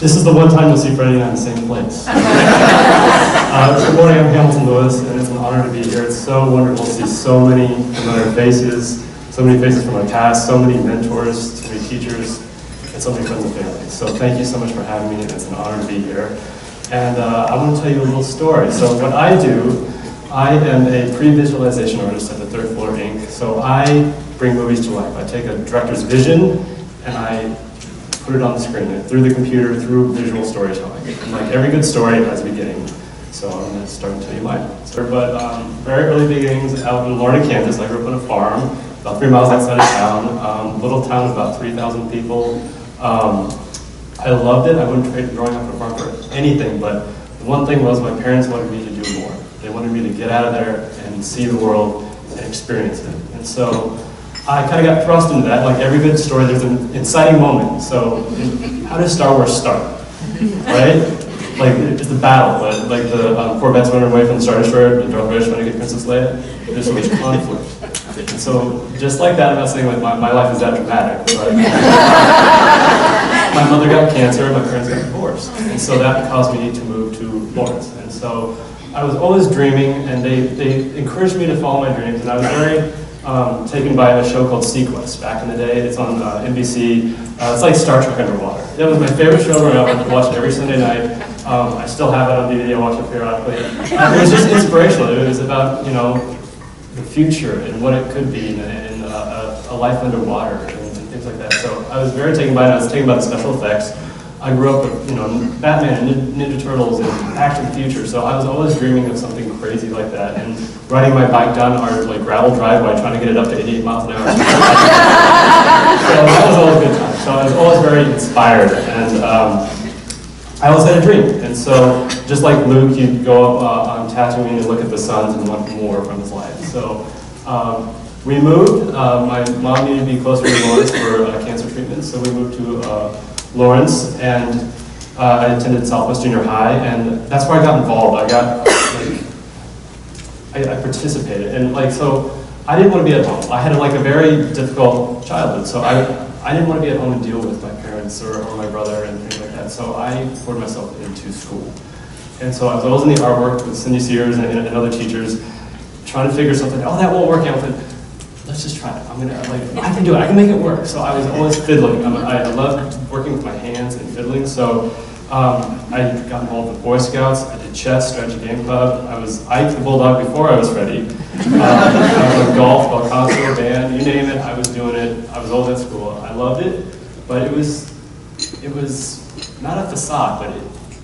This is the one time you'll see Freddie and I in the same place. Good morning, I'm Hamilton Lewis, and it's an honor to be here. It's so wonderful to see so many familiar faces, so many faces from my past, so many mentors, so many teachers, and so many friends and family. So thank you so much for having me, and it's an honor to be here. And I want to tell you a little story. So what I do, I am a pre-visualization artist at the Third Floor Inc. So I bring movies to life. I take a director's vision, and I put it on the screen, through the computer, through visual storytelling. And like every good story, it has a beginning. So I'm going to start and tell you mine. But very early beginnings out in Lorna, Kansas. I grew up on a farm, about 3 miles outside of town. Little town of about 3,000 people. I loved it. I wouldn't trade growing up on a farm for anything, but the one thing was my parents wanted me to do more. They wanted me to get out of there and see the world and experience it. And so I kind of got thrust into that. Like every good story, there's an inciting moment. So how does Star Wars start, right? Like it's the battle, like the Corvette's running away from the Star Destroyer, and Darth Vader's trying to get Princess Leia. There's so much conflict. And so just like that, I'm not saying like my life is that dramatic, but my mother got cancer, my parents got divorced. And so that caused me to move to Lawrence. And so I was always dreaming, and they encouraged me to follow my dreams, and I was very taken by a show called Sequest back in the day. It's on NBC. It's like Star Trek underwater. That was my favorite show growing up. I watched it every Sunday night. I still have it on DVD. I watch it periodically. It was just inspirational. It was about, you know, the future and what it could be, and a life underwater and things like that. So I was very taken by it. I was taken by the special effects. I grew up with, you know, Batman and Ninja Turtles and Back to the Future, so I was always dreaming of something crazy like that. And riding my bike down our like gravel driveway, trying to get it up to 88 miles an hour. So that was always a good time. So I was always very inspired, and I always had a dream. And so just like Luke, you'd go up on Tatooine and look at the suns and want more from his life. So we moved. My mom needed to be closer to Lawrence for cancer treatment, so we moved to Lawrence, and I attended Southwest Junior High, and that's where I got involved. I got, like, I participated, and like, so I didn't want to be at home. I had like a very difficult childhood, so I didn't want to be at home and deal with my parents or my brother and things like that, so I poured myself into school. And so I was always in the artwork with Cindy Sears and other teachers, trying to figure something, oh, that won't work out. Let's just try it. I can do it. I can make it work. So I was always fiddling. I loved working with my hands and fiddling. So I got involved with Boy Scouts. I did chess, strategy game club. I was Ike the Bulldog before I was Freddie. I was golf, ball concert, band, you name it. I was doing it. I was always at school. I loved it, but it was not a facade, but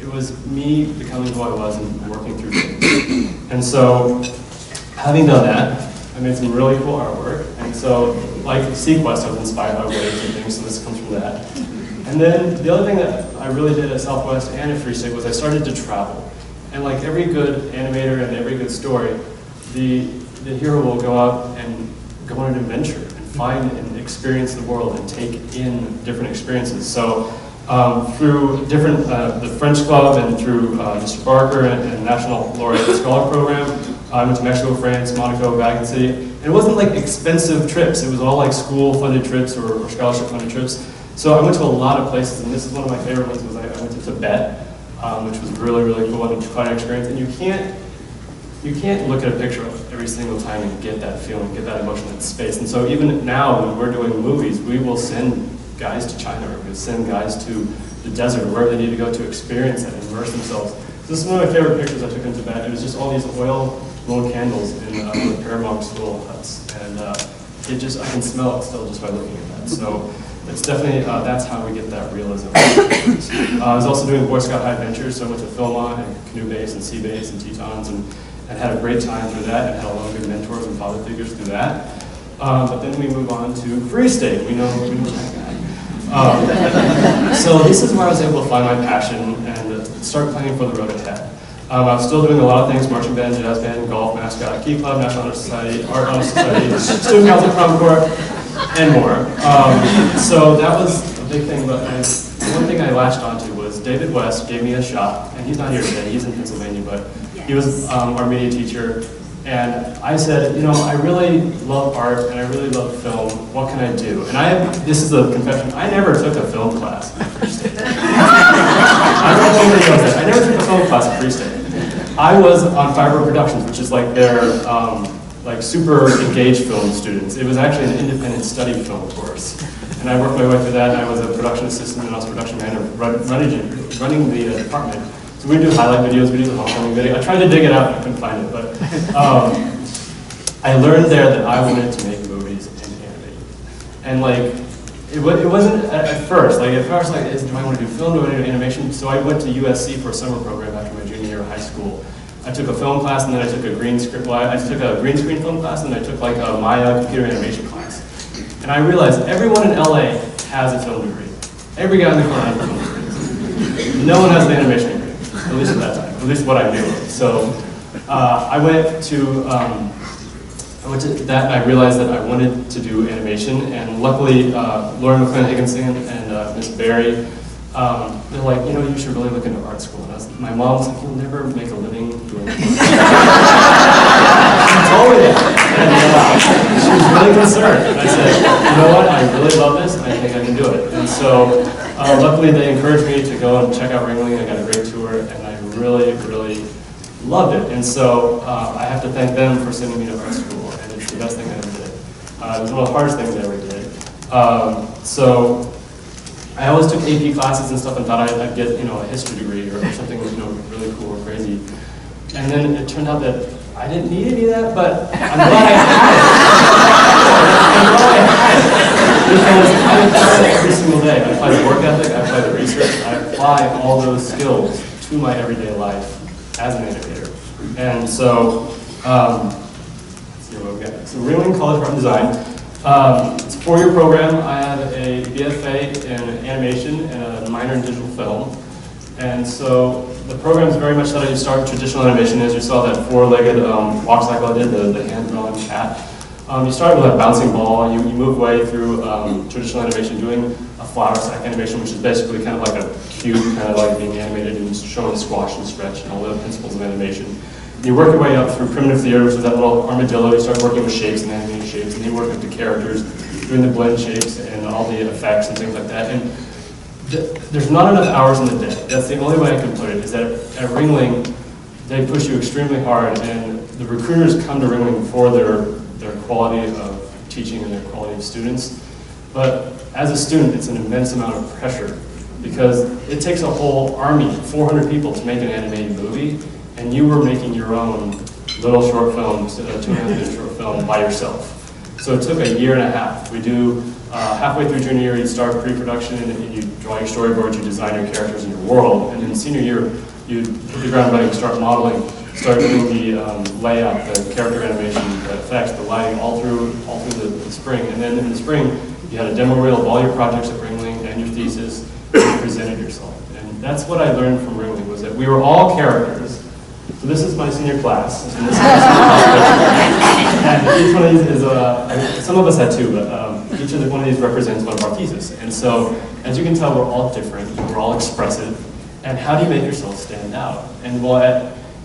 it was me becoming who I was and working through things. And so, having done that, I made some really cool artwork, and so, like Sequest, I was inspired by waves and things, so this comes from that. And then the other thing that I really did at Southwest and at Free State was I started to travel. And like every good animator and every good story, the hero will go out and go on an adventure and find and experience the world and take in different experiences. So through different, the French Club and through Mr. Barker and National Laureate Scholar Program, I went to Mexico, France, Monaco, Vatican City. And it wasn't like expensive trips. It was all like school-funded trips or scholarship-funded trips. So I went to a lot of places, and this is one of my favorite ones. Was I went to Tibet, which was really, really cool and quite an experience. And you can't look at a picture every single time and get that feeling, get that emotion, that space. And so even now, when we're doing movies, we will send guys to China, or we'll send guys to the desert, or wherever they need to go to experience it and immerse themselves. So this is one of my favorite pictures I took in Tibet. It was just all these oil-blown candles in the paramount's little huts, and I can smell it still just by looking at that. So it's definitely, that's how we get that realism. I was also doing Boy Scout High Adventures, so I went to Philmont and Canoe Base and Sea Base and Tetons, and had a great time through that, and had a lot of good mentors and father figures through that. But then we move on to Free State. We know that guy. So this is where I was able to find my passion and start planning for the road ahead. I was still doing a lot of things: marching band, jazz band, golf, mascot, key club, National Honor Society, Art Honor Society, Student Council, Prom Corps, and more. So that was a big thing, but one thing I latched onto was David West gave me a shot, and he's not here today, he's in Pennsylvania, but he was our media teacher, and I said, you know, I really love art, and I really love film, what can I do? And this is a confession, I never took a film class. I never took a film class at Free State. I was on Firebird Productions, which is like their like super engaged film students. It was actually an independent study film course. And I worked my way through that, and I was a production assistant and I was production manager running the department. So we do highlight videos, we do the homecoming video. I tried to dig it out, I couldn't find it, but I learned there that I wanted to make movies and animate. And like, it wasn't at first, like do I want to do film, do I want to do animation? So I went to USC for a summer program after my junior year of high school. I took a film class and then I took a green screen, I took a green screen film class and then I took like a Maya computer animation class. And I realized everyone in LA has a film degree. Every guy in the corner has a film degree. No one has an animation degree, at least at that time, at least what I knew. So I went to that and I realized that I wanted to do animation, and luckily Lauren McLean Higginson and Miss Barry, they're like, you know, you should really look into art school. And my mom was like, you'll never make a living doing it. She told me that. And she was really concerned. And I said, you know what, I really love this and I think I can do it. And so luckily they encouraged me to go and check out Ringling. I got a great tour and I really, really loved it. And so I have to thank them for sending me to art school, and it's the best thing I ever did. It was one of the hardest things I ever did. So I always took AP classes and stuff and thought I'd get, you know, a history degree or something, you know, really cool or crazy. And then it turned out that I didn't need any of that, but I'm glad I had it. I'm glad I had it. Because I apply it every single day. I apply the work ethic, I apply the research, I apply all those skills to my everyday life as an animator. And so, let's see what we've got. So Ringling College of Art and Design. It's a 4-year program. I have a BFA in animation and a minor in digital film. And so the program is very much that you start traditional animation, as you saw that 4-legged walk cycle I did, the hand-drawn cat. You start with a bouncing ball, you move way through traditional animation, doing a flower sack animation, which is basically kind of like a cube, kind of like being animated and showing squash and stretch and all the principles of animation. And you work your way up through primitive theater, which is that little armadillo. You start working with shapes and animating shapes, and you work with the characters, doing the blend shapes and all the effects and things like that. And there's not enough hours in the day. That's the only way I can put it, is that at Ringling, they push you extremely hard, and the recruiters come to Ringling for their quality of teaching and their quality of students. But as a student, it's an immense amount of pressure, because it takes a whole army, 400 people, to make an animated movie, and you were making your own little short film, 2.5-minute short film by yourself. So it took a year and a half. We do halfway through junior year, you start pre-production and you draw your storyboards, you design your characters and your world, and then senior year, you hit the ground running, start modeling, start doing the layout, the character animation, the effects, the lighting, all through the spring. And then in the spring, you had a demo reel of all your projects at Ringling and your thesis, and you presented yourself. And that's what I learned from Ringling, was that we were all characters. So this is my senior class, and this is and each one of these is, some of us had two, but each one of these represents one of our theses. And so, as you can tell, we're all different, we're all expressive, and how do you make yourself stand out? And well,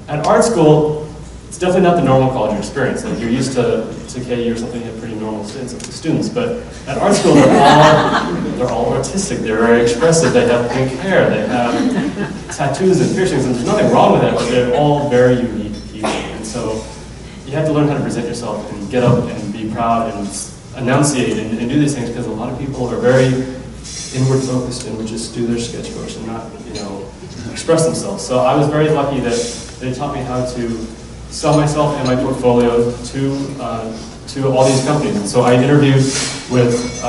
at art school, it's definitely not the normal college experience. Like, you're used to KU or something, you have pretty normal students, but at art school, they're all artistic, they're very expressive, they have pink hair, they have tattoos and piercings, and there's nothing wrong with that, but they're all very unique people. And so you have to learn how to present yourself and get up and be proud and enunciate and do these things, because a lot of people are very inward focused and would just do their sketchbooks and not, you know, express themselves. So I was very lucky that they taught me how to sell myself and my portfolio to all these companies. And so I interviewed with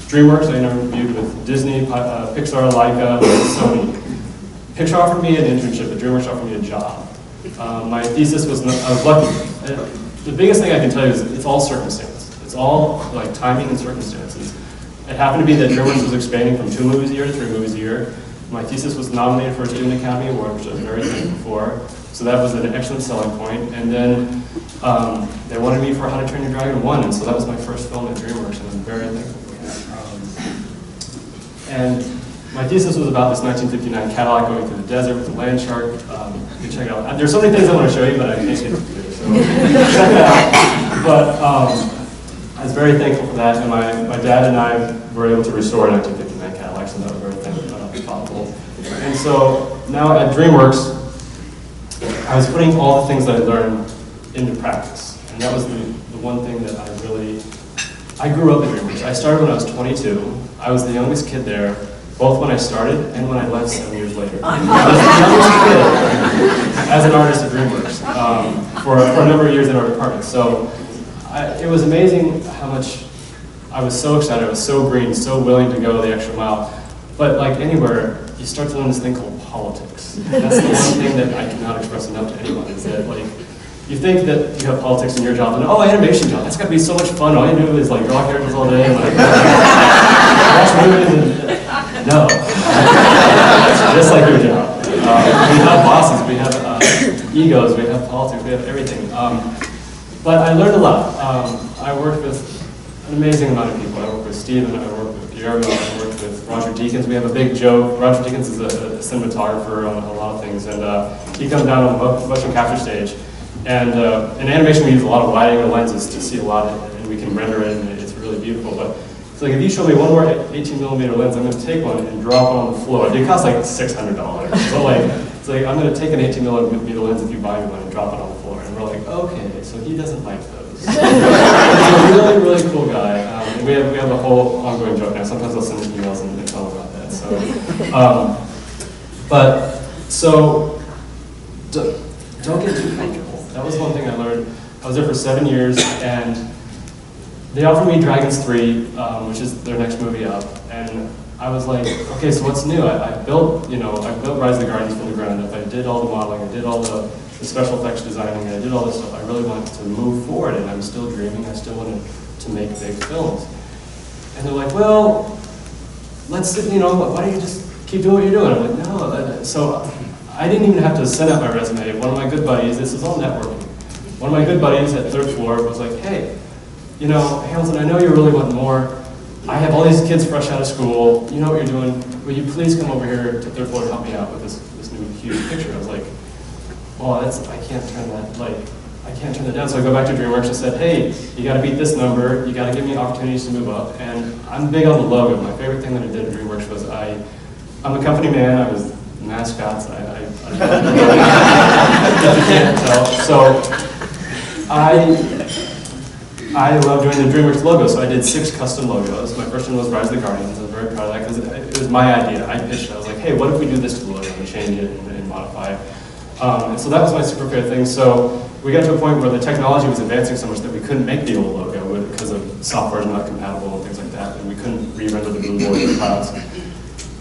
DreamWorks, I interviewed with Disney, Pixar, Leica, Sony. Pixar offered me an internship, but DreamWorks offered me a job. My thesis was, I was lucky. The biggest thing I can tell you is it's all circumstance. It's all like timing and circumstances. It happened to be that DreamWorks was expanding from 2 movies a year to 3 movies a year. My thesis was nominated for a Student Academy Award, which I was very thankful for. So that was an excellent selling point. And then they wanted me for How to Train Your Dragon 1, and so that was my first film at DreamWorks, and I'm very thankful for that. And my thesis was about this 1959 Cadillac going through the desert with a land shark. You can check it out. There's so many things I want to show you, but I can't get it today, so check it out. But I was very thankful for that, and my dad and I were able to restore a 1959 Cadillac, so that was very thankful. And so now at DreamWorks, I was putting all the things that I learned into practice. And that was the one thing that I grew up at DreamWorks. I started when I was 22. I was the youngest kid there, both when I started and when I left 7 years later. I was the youngest kid as an artist at DreamWorks for a number of years in our department. So it was amazing how much I was so excited, I was so green, so willing to go the extra mile. But like anywhere, you start to learn this thing called politics. That's the one thing that I cannot express enough to anyone, is that like, you think that you have politics in your job, and oh, animation job, that's got to be so much fun. All you do is like draw characters all day and like watch movies and no. Just like your job. We have bosses, we have egos, we have politics, we have everything. But I learned a lot. I worked with an amazing amount of people. I worked with Steven, I worked with Guillermo, I worked with Roger Deakins. We have a big joke. Roger Deakins is a cinematographer on a lot of things, and he comes down on the motion capture stage. And in animation, we use a lot of wide-angle lenses to see a lot, and we can render it, and it's really beautiful. But it's like, if you show me one more 18mm lens, I'm going to take one and drop it on the floor. It costs like $600. So like, it's like, I'm going to take an 18mm lens if you buy me one and drop it on the floor. And we're like, okay, so he doesn't like those. He's a really, really cool guy. And we have a whole ongoing joke now. Sometimes I'll send him emails and tell him about that. So, don't get too comfortable. That was one thing I learned. I was there for 7 years, and they offered me Dragons 3, which is their next movie up, and I was like, okay, so what's new? I built Rise of the Guardians from the ground up. I did all the modeling, I did all the special effects designing, I did all this stuff. I really wanted to move forward, and I'm still dreaming. I still wanted to make big films. And they're like, well, why don't you just keep doing what you're doing? I'm like, no. So I didn't even have to send out my resume. One of my good buddies, this is all networking, one of my good buddies at Third Floor was like, hey, Hamilton, I know you really want more. I have all these kids fresh out of school. You know what you're doing. Will you please come over here to Third Floor and help me out with this new huge picture? I was like, well, I can't turn that down. So I go back to DreamWorks and said, hey, you got to beat this number. You got to give me opportunities to move up. And I'm big on the logo. My favorite thing that I did at DreamWorks was I'm a company man. I was mascots. I can't tell. So I love doing the DreamWorks logo, so I did 6 custom logos. My first one was Rise of the Guardians. I was very proud of that because it was my idea. I pitched it. I was like, hey, what if we do this to the logo and change it and modify it? And so that was my super favorite thing. So we got to a point where the technology was advancing so much that we couldn't make the old logo because of software not compatible and things like that, and we couldn't re-render the blue board in the clouds.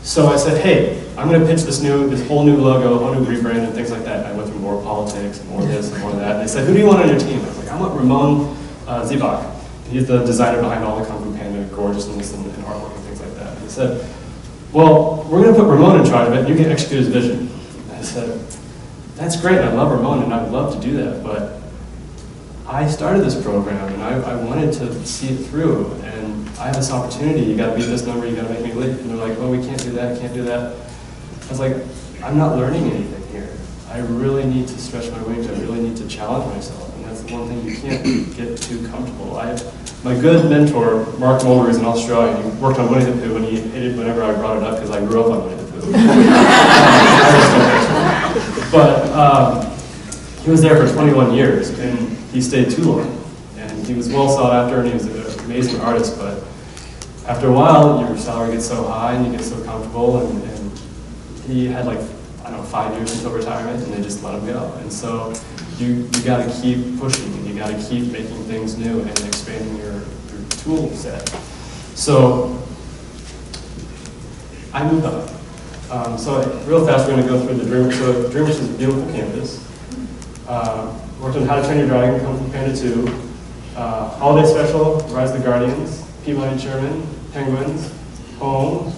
So I said, hey, I'm going to pitch this whole new logo, a whole new rebrand and things like that. And I went through more politics and more of this and more of that. And they said, who do you want on your team? I was like, I want Ramon Zibach. He's the designer behind all the Kung Fu Panda gorgeousness and artwork and things like that. And he said, well, we're going to put Ramon in charge of it, and you can execute his vision. And I said, that's great, and I love Ramon, and I would love to do that, but I started this program, and I wanted to see it through, and I have this opportunity. You got to beat this number, you got to make me late. And they're like, oh, we can't do that, can't do that. I was like, I'm not learning anything here. I really need to stretch my wings. I really need to challenge myself, and that's the one thing you can't get too comfortable. My good mentor, Mark Mulder, is an Australian. He worked on Winnie the Pooh, and he hated whenever I brought it up because I grew up on Winnie the Pooh. But he was there for 21 years, and he stayed too long. And he was well sought after, and he was an amazing artist, but after a while, your salary gets so high, and you get so comfortable, and he had 5 years until retirement, and they just let him go. And so you got to keep pushing, and you got to keep making things new and expanding your tool set. So I moved on. So real fast, we're going to go through the DreamWorks. So DreamWorks is a beautiful campus. Worked on How to Train Your Dragon, Kung Fu Panda 2, Holiday Special, Rise of the Guardians, Peabody Chairman, Penguins, Home,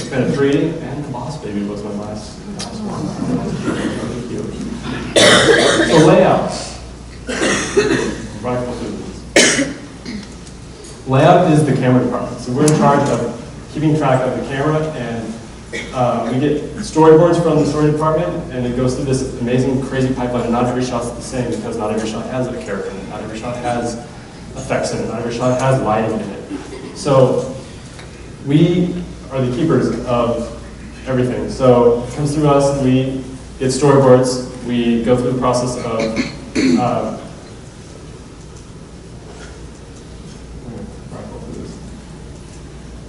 Panda 3, and The Boss Baby was my last one. Thank you. So layouts. Rifle movements. Layout is the camera department. So we're in charge of keeping track of the camera, and we get storyboards from the story department, and it goes through this amazing, crazy pipeline, and not every shot's the same because not every shot has a character in it, not every shot has effects in it, not every shot has lighting in it. So we are the keepers of everything. So it comes through us, we get storyboards, we go through the process of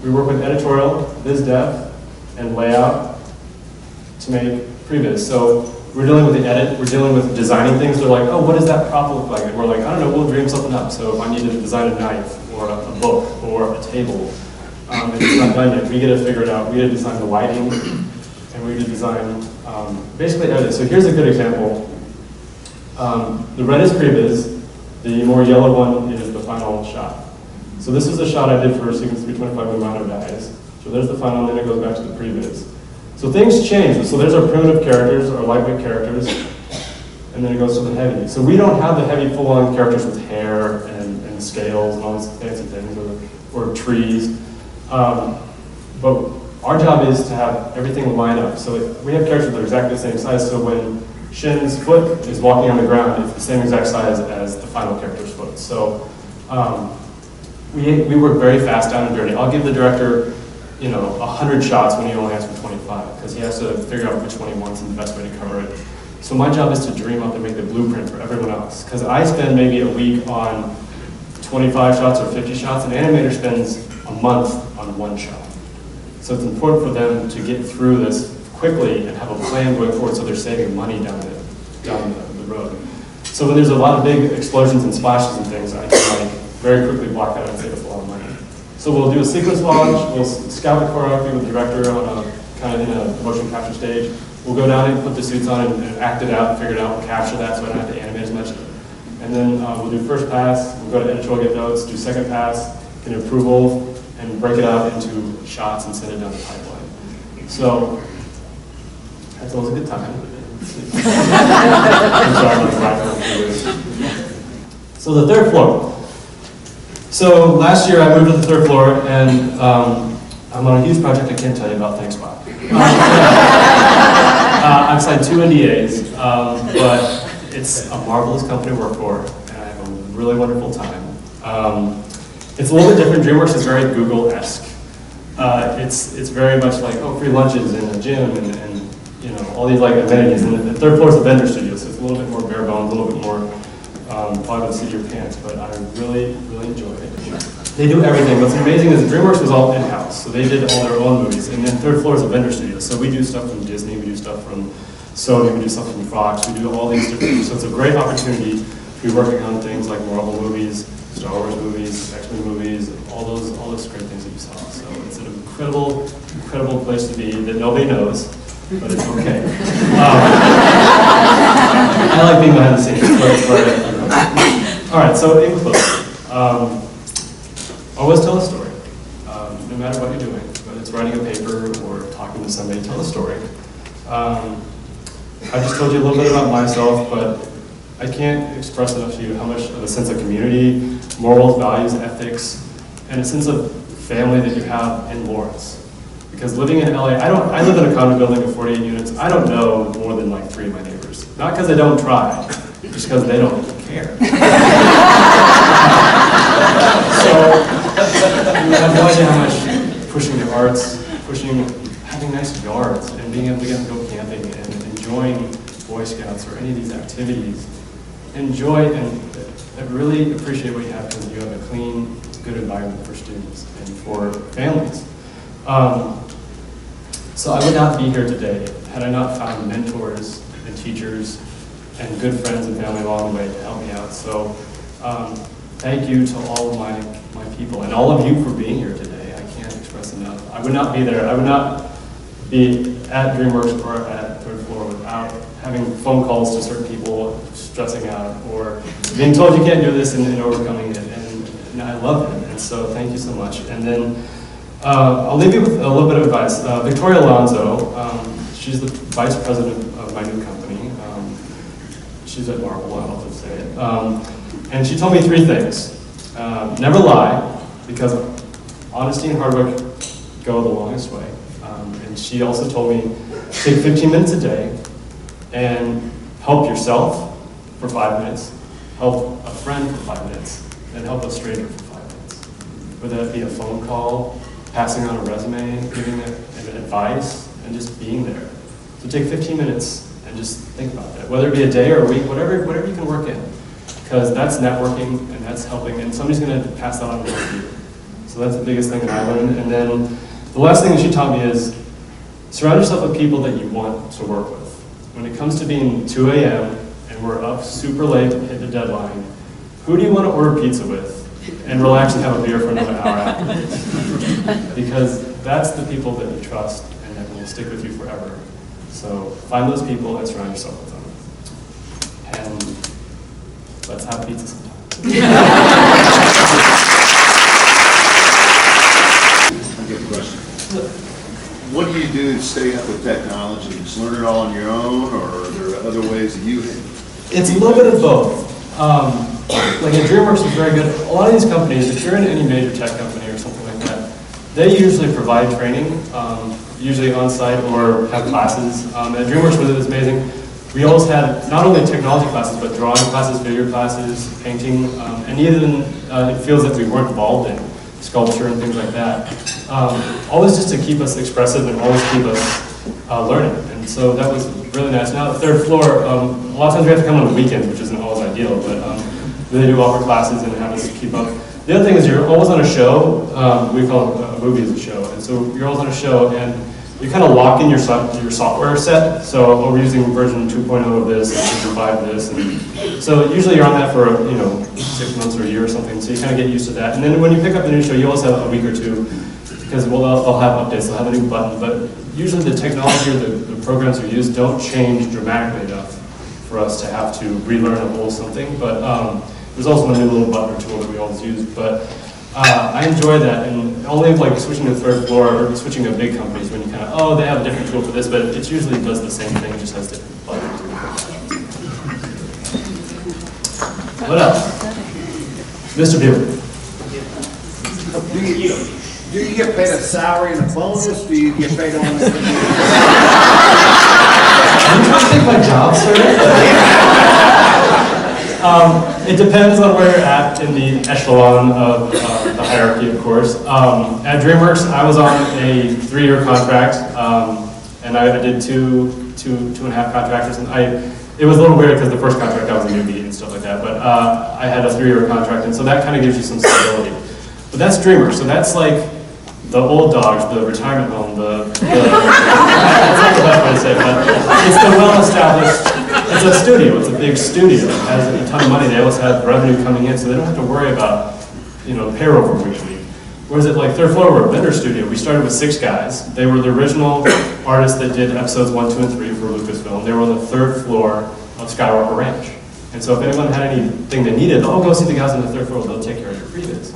we work with editorial, biz dev, and layout to make previs. So we're dealing with the edit, we're dealing with designing things. They're like, oh, what does that prop look like? And we're like, I don't know, we'll dream something up. So if I need to design a knife, or a book, or a table, and it's not done yet, we get to figure it out. We get to design the lighting, and we get to design basically everything. So here's a good example. The red is previs, the more yellow one is the final shot. So this is a shot I did for Sequence 325 with mono dies. So there's the final, and then it goes back to the previs. So things change. So there's our primitive characters, our lightweight characters, and then it goes to the heavy. So we don't have the heavy full-on characters with hair and scales and all these fancy things, or trees. But our job is to have everything line up. So we have characters that are exactly the same size, so when Shin's foot is walking on the ground, it's the same exact size as the final character's foot. So we work very fast down and dirty. I'll give the director 100 shots when he only asks for 25, because he has to figure out which one he wants and the best way to cover it. So my job is to dream up and make the blueprint for everyone else, because I spend maybe a week on 25 shots or 50 shots, an animator spends a month on one shot. So it's important for them to get through this quickly and have a plan going forward, so they're saving money down the road. So when there's a lot of big explosions and splashes and things, I can very quickly block that and save us a lot of money. So we'll do a sequence launch, we'll scout the choreography with the director on a kind of in a motion capture stage. We'll go down and put the suits on and act it out, figure it out, we'll capture that so I don't have to animate as much. And then we'll do first pass, we'll go to editorial, get notes, do second pass, get approval, and break it out into shots and send it down the pipeline. So that's always a good time. So the third floor. So last year I moved to the third floor, and I'm on a huge project I can't tell you about, thanks Bob. I've signed 2 NDAs, but it's a marvelous company to work for, and I have a really wonderful time. It's a little bit different. DreamWorks is very Google-esque. It's very much like, free lunches and a gym and all these amenities. And the third floor is a vendor studio, so it's a little bit more bare bones, a little bit more fly by the seat of your pants, but I really, really enjoy it. They do everything. What's amazing is DreamWorks was all in-house, so they did all their own movies. And then third floor is a vendor studio, so we do stuff from Disney, we do stuff from Sony, we do stuff from Fox, we do all these different things. So it's a great opportunity to be working on things like Marvel movies, Star Wars movies, X-Men movies, all those great things that you saw. So it's an incredible, incredible place to be that nobody knows, but it's okay. I like being behind the scenes. All right, so in closing, always tell a story. No matter what you're doing, whether it's writing a paper or talking to somebody, tell a story. I just told you a little bit about myself, but I can't express enough to you how much of a sense of community, morals, values, ethics, and a sense of family that you have in Lawrence. Because living in LA, I live in a condo building of 48 units. I don't know more than 3 of my neighbors. Not because I don't try, just because they don't care. So you have no idea how much pushing the arts, having nice yards, and being able to get to go camping and enjoying Boy Scouts or any of these activities. Enjoy and really appreciate what you have, because you have a clean, good environment for students and for families. So I would not be here today had I not found mentors and teachers and good friends and family along the way to help me out. So thank you to all of my people and all of you for being here today. I can't express enough. I would not be there. I would not be at DreamWorks or at Third Floor without having phone calls to certain people stressing out or being told you can't do this and overcoming it. And I love it. And so thank you so much. And then I'll leave you with a little bit of advice. Victoria Alonso, she's the vice president of my new company. She's at Marvel, I'll just say it. And she told me 3 things. Never lie, because honesty and hard work go the longest way. And she also told me, take 15 minutes a day and help yourself for 5 minutes, help a friend for 5 minutes, and help a stranger for 5 minutes. Whether that be a phone call, passing on a resume, giving it advice, and just being there. So take 15 minutes and just think about that, whether it be a day or a week, whatever you can work in, because that's networking and that's helping, and somebody's going to pass that on to you. So that's the biggest thing that I learned. And then the last thing that she taught me is surround yourself with people that you want to work with. When it comes to being 2 a.m. and we're up super late to hit the deadline, who do you want to order pizza with and relax and have a beer for another hour after? Because that's the people that you trust and that will stick with you forever. So find those people and surround yourself with them. And let's have pizza sometime. I get the question. What do you do to stay up with technology? Just learn it all on your own, or are there other ways that you It's a little bit of both. Like DreamWorks is very good. A lot of these companies, if you're in any major tech company or something like that, they usually provide training, usually on-site or have classes. At DreamWorks, what is amazing, we always had not only technology classes, but drawing classes, video classes, painting, and even it feels that we weren't involved in sculpture and things like that. Always just to keep us expressive and always keep us learning. And so that was really nice. Now the third floor, a lot of times we have to come on the weekends, which isn't always ideal, but they do offer classes and have us keep up. The other thing is you're always on a show. We call it a movie as a show. And so you're always on a show, and you kind of lock in your software set. So, oh, we're using version 2.0 of this, version 5 of this. And so usually you're on that for 6 months or a year or something. So you kind of get used to that. And then when you pick up the new show, you always have a week or two, because they'll have updates, they'll have a new button. But usually the technology or the programs we use don't change dramatically enough for us to have to relearn a whole something. But there's also a new little button or tool that we always use. But I enjoy that, and only like switching to the third floor or switching to big companies when you kind of, they have a different tool for this, but it usually does the same thing, it just has different buttons. What else? Mr. Beaver. Do you get paid a salary and a bonus? Do you get paid on Are you trying to take my job, sir? It depends on where you're at in the echelon of the hierarchy, of course. At DreamWorks, I was on a 3-year contract, and I did two and a half contractors. And it was a little weird because the first contract I was a newbie and stuff like that, but I had a 3-year contract, and so that kind of gives you some stability. But that's DreamWorks, so that's like the old dogs, the retirement home, that's not the best way to say it, but it's the well-established. It's a studio. It's a big studio. It has a ton of money. They always have revenue coming in, so they don't have to worry about, payroll for week to week. Whereas at like third floor, we're a vendor studio. We started with 6 guys. They were the original artists that did episodes 1, 2, and 3 for Lucasfilm. They were on the 3rd floor of Skywalker Ranch. And so if anyone had anything they needed, go see the guys on the 3rd floor. They'll take care of your previs.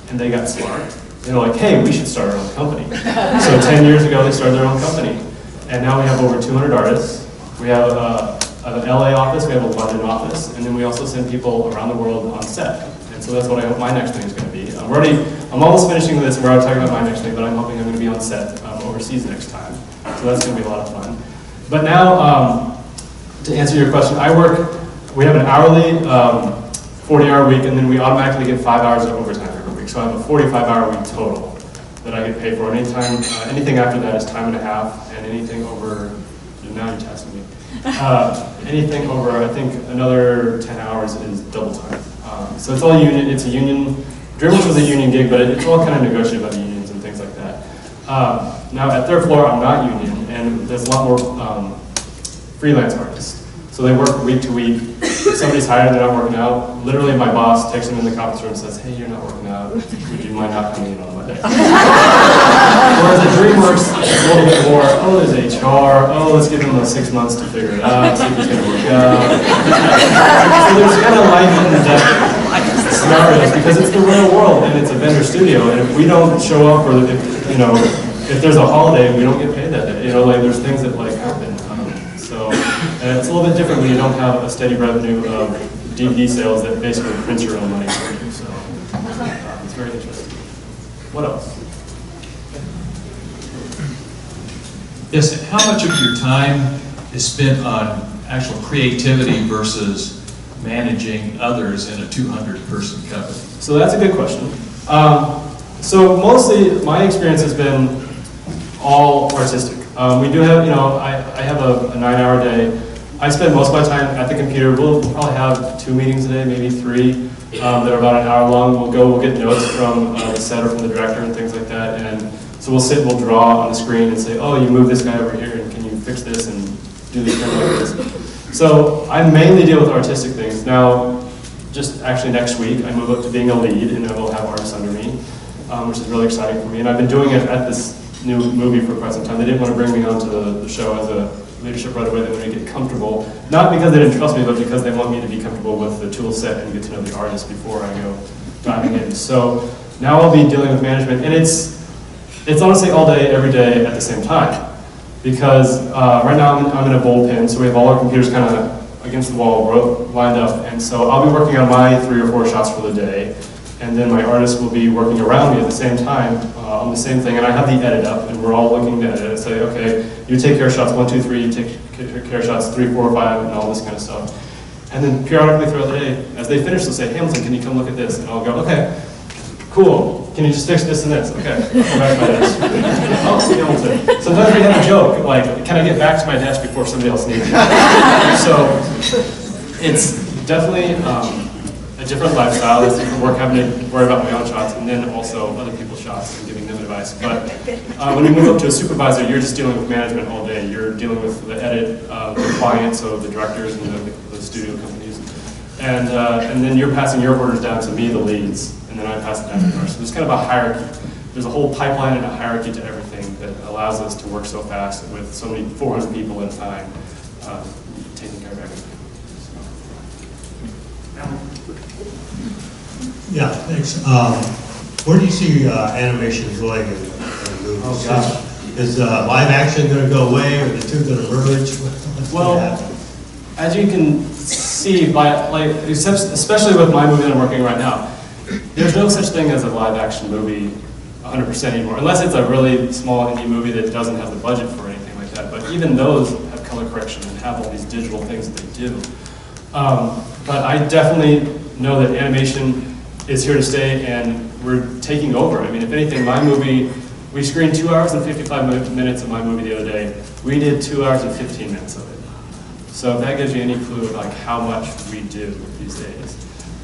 And they got smart. They're like, hey, we should start our own company. So 10 years ago, they started their own company. And now we have over 200 artists. We have an LA office, we have a London office, and then we also send people around the world on set. And so that's what I hope my next thing is going to be. I'm almost finishing this, and we're already talking about my next thing, but I'm hoping I'm going to be on set overseas next time. So that's going to be a lot of fun. But now, to answer your question, we have an hourly 40-hour week, and then we automatically get 5 hours of overtime every week. So I have a 45-hour week total that I get paid for. Anything after that is time and a half, and anything over, now you're testing me. Anything over, I think, another 10 hours is double time. So it's all union. It's a union. DreamWorks was a union gig, but it's all kind of negotiated by the unions and things like that. Now at third floor, I'm not union, and there's a lot more freelance artists. So they work week to week. If somebody's hired, they're not working out. Literally, my boss takes them in the conference room and says, "Hey, you're not working out. Would you mind not coming in on Monday?" Whereas at DreamWorks, it's a little bit more, there's HR, let's give them 6 months to figure it out, see if it's going to work out. So there's kind of life and death scenarios, because it's the real world, and it's a vendor studio, and if we don't show up, or if there's a holiday, we don't get paid that day. There's things that happen. And it's a little bit different when you don't have a steady revenue of DVD sales that basically prints your own money for you. So it's very interesting. What else? Yes, how much of your time is spent on actual creativity versus managing others in a 200-person company? So that's a good question. So mostly my experience has been all artistic. We do have, I have a 9-hour day. I spend most of my time at the computer. We'll probably have 2 meetings a day, maybe 3, that are about an hour long. We'll get notes from the set or from the director and things like that. And so we'll sit, we'll draw on the screen and say, oh, you move this guy over here, and can you fix this and do this thing like this. So I mainly deal with artistic things. Now, just actually next week, I move up to being a lead, and I will have artists under me, which is really exciting for me. And I've been doing it at this new movie for quite some time. They didn't want to bring me onto the show as a leadership right away. They wanted to get comfortable, not because they didn't trust me, but because they want me to be comfortable with the tool set and get to know the artist before I go diving in. So now I'll be dealing with management, and it's honestly all day, every day at the same time. Because right now I'm in a bullpen, so we have all our computers kind of against the wall, lined up, and so I'll be working on my 3 or 4 shots for the day, and then my artist will be working around me at the same time on the same thing, and I have the edit up, and we're all looking at it and say, okay, you take care of shots 1, 2, 3, you take care of shots 3, 4, 5, and all this kind of stuff. And then periodically throughout the day, as they finish, they'll say, Hamilton, can you come look at this? And I'll go, okay, cool. Can you just fix this and this? Okay, go back to my desk. Oh, Hamilton. Sometimes we have a joke, like, can I get back to my desk before somebody else needs me? So it's definitely a different lifestyle. It's different work having to worry about my own shots and then also other people's shots and giving them advice. But when you move up to a supervisor, you're just dealing with management all day. You're dealing with the edit of the clients, so the directors and the studio companies. And then you're passing your orders down to me, the leads. And then I pass it down to her. So there's kind of a hierarchy. There's a whole pipeline and a hierarchy to everything that allows us to work so fast with so many 400 people at a time, taking care of everything. So. Yeah, thanks. Where do you see animation going in movies? Oh, gosh. Is live action going to go away, or the two going to merge? What's going to happen? As you can see, especially with my movie that I'm working on right now, there's no such thing as a live action movie 100% anymore, unless it's a really small indie movie that doesn't have the budget for anything like that. But even those have color correction and have all these digital things that they do. But I definitely know that animation is here to stay, and we're taking over. I mean, if anything, my movie, we screened 2 hours and 55 minutes of my movie the other day. We did 2 hours and 15 minutes of it. So if that gives you any clue of like how much we do these days.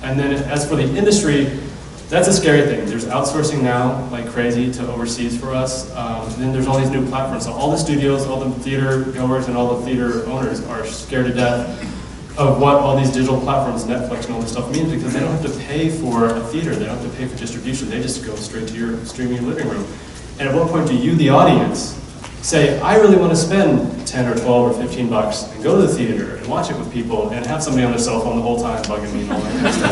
And then as for the industry, that's a scary thing. There's outsourcing now like crazy to overseas for us. And then there's all these new platforms. So all the studios, all the theater goers, and all the theater owners are scared to death of what all these digital platforms, Netflix and all this stuff means, because they don't have to pay for a theater. They don't have to pay for distribution. They just go straight to your streaming living room. And at what point do you, the audience, say, I really want to spend 10 or 12 or 15 bucks and go to the theater and watch it with people and have somebody on their cell phone the whole time bugging me and all that kind of stuff.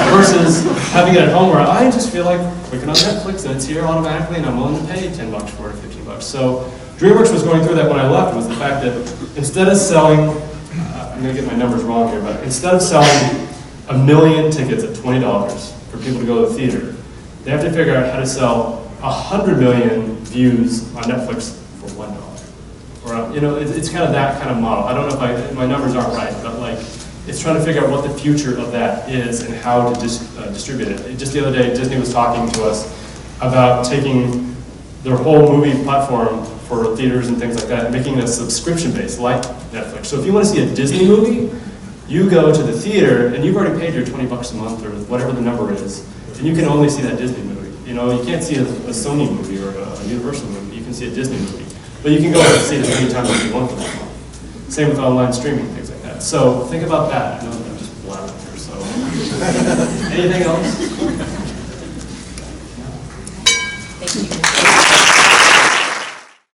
Versus having it at home where I just feel like clicking on Netflix and it's here automatically and I'm willing to pay 10 bucks for it or 15 bucks. So DreamWorks was going through that when I left, was the fact that instead of selling, I'm going to get my numbers wrong here, but instead of selling 1 million tickets at $20 for people to go to the theater, they have to figure out how to sell 100 million views on Netflix for $1. Or, it's kind of that kind of model. I don't know if my numbers aren't right, but like, it's trying to figure out what the future of that is and how to distribute it. Just the other day, Disney was talking to us about taking their whole movie platform for theaters and things like that and making it a subscription base like Netflix. So if you want to see a Disney movie, you go to the theater and you've already paid your 20 bucks a month or whatever the number is, and you can only see that Disney movie. You can't see a Sony movie or a Universal movie. You can see a Disney movie. But you can go and see it as many times as you want for that month. Same with online streaming, things like that. So think about that. I know I'm just blabbing here, so. Anything else?